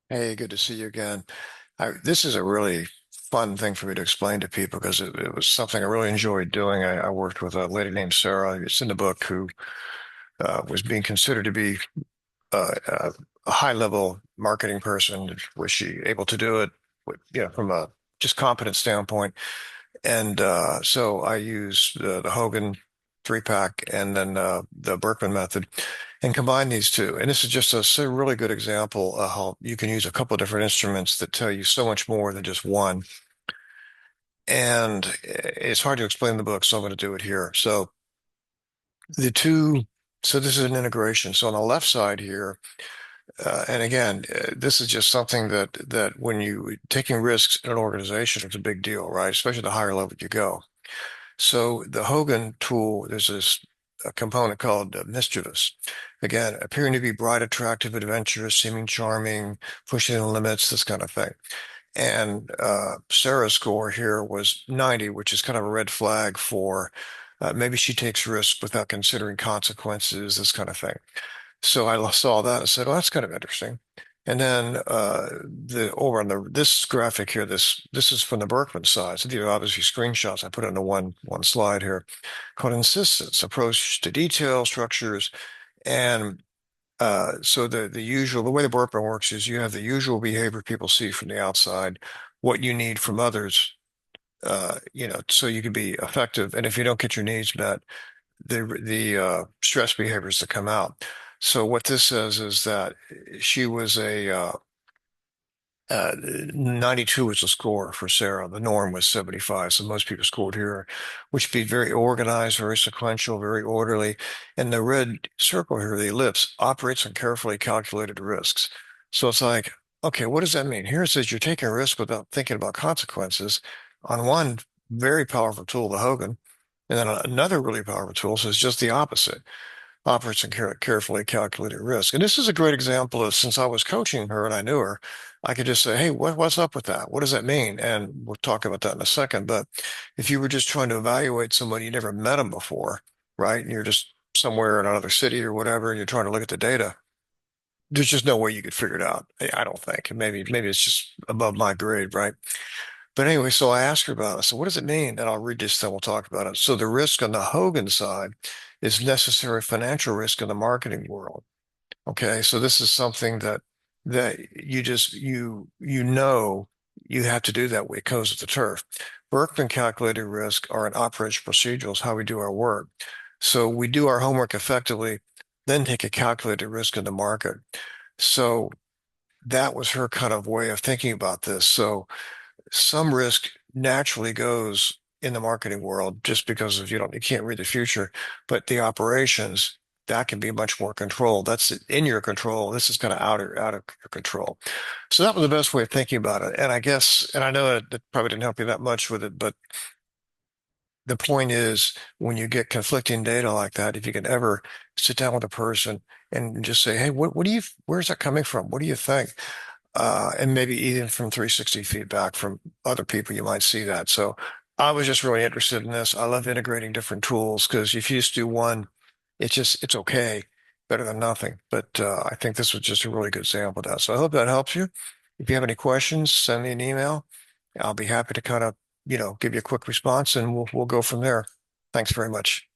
Hey, good to see you again. This is a really fun thing for me to explain to people because it was something I really enjoyed doing. I worked with a lady named Sarah. It's in the book who was being considered to be a high-level marketing person. Was she able to do it, from a just competent standpoint? And so I use the Hogan three-pack and then the Birkman method and combine these two. And this is just a really good example of how you can use a couple of different instruments that tell you so much more than just one. And it's hard to explain in the book, so I'm going to do it here. So the two, so this is an integration. So on the left side here, and again, this is just something that when you taking risks in an organization, it's a big deal, right? Especially the higher level you go. So the Hogan tool, there's this a component called mischievous. Again, appearing to be bright, attractive, adventurous, seeming charming, pushing the limits, this kind of thing. And Sarah's score here was 90, which is kind of a red flag for maybe she takes risks without considering consequences, this kind of thing. So I saw that and said, "Well, that's kind of interesting." And then the over on the this graphic here, this is from the Berkman side. So these are obviously screenshots. I put it into one slide here, called insistence, approach to detail, structures, and so the way the Berkman works is you have the usual behavior people see from the outside, what you need from others, so you can be effective. And if you don't get your needs met, the stress behaviors that come out. So what this says is that she was a 92 was the score for Sarah. The norm was 75, so most people scored here, which would be very organized, very sequential, very orderly. And the red circle here, the ellipse, operates on carefully calculated risks. So it's like, okay, what does that mean? Here it says you're taking a risk without thinking about consequences on one very powerful tool, the Hogan, and then another really powerful tool says just the opposite, operates in carefully calculated risk. And this is a great example of since I was coaching her and I knew her, I could just say, hey, what's up with that? What does that mean? And we'll talk about that in a second. But if you were just trying to evaluate somebody, you never met them before, right? And you're just somewhere in another city or whatever, and you're trying to look at the data, there's just no way you could figure it out. I don't think. Maybe it's just above my grade, right? But anyway, so I asked her about it. So what does it mean? And I'll read this, then we'll talk about it. So the risk on the Hogan side is necessary financial risk in the marketing world. Okay, so this is something that you you have to do that way. It goes with the turf. Berkman calculated risk are an operational procedurals, how we do our work. So we do our homework effectively, then take a calculated risk in the market. So that was her kind of way of thinking about this. So some risk naturally goes in the marketing world just because of you can't read the future, but the operations that can be much more controlled. That's in your control. This is kind of out of your control. So that was the best way of thinking about it. And I guess, and I know that probably didn't help you that much with it, but the point is when you get conflicting data like that, if you can ever sit down with a person and just say, hey, where's that coming from? What do you think? And maybe even from 360 feedback from other people, you might see that. So I was just really interested in this. I love integrating different tools because if you just do one, it's okay, better than nothing. But I think this was just a really good example of that. So I hope that helps you. If you have any questions, send me an email. I'll be happy to kind of, give you a quick response and we'll go from there. Thanks very much.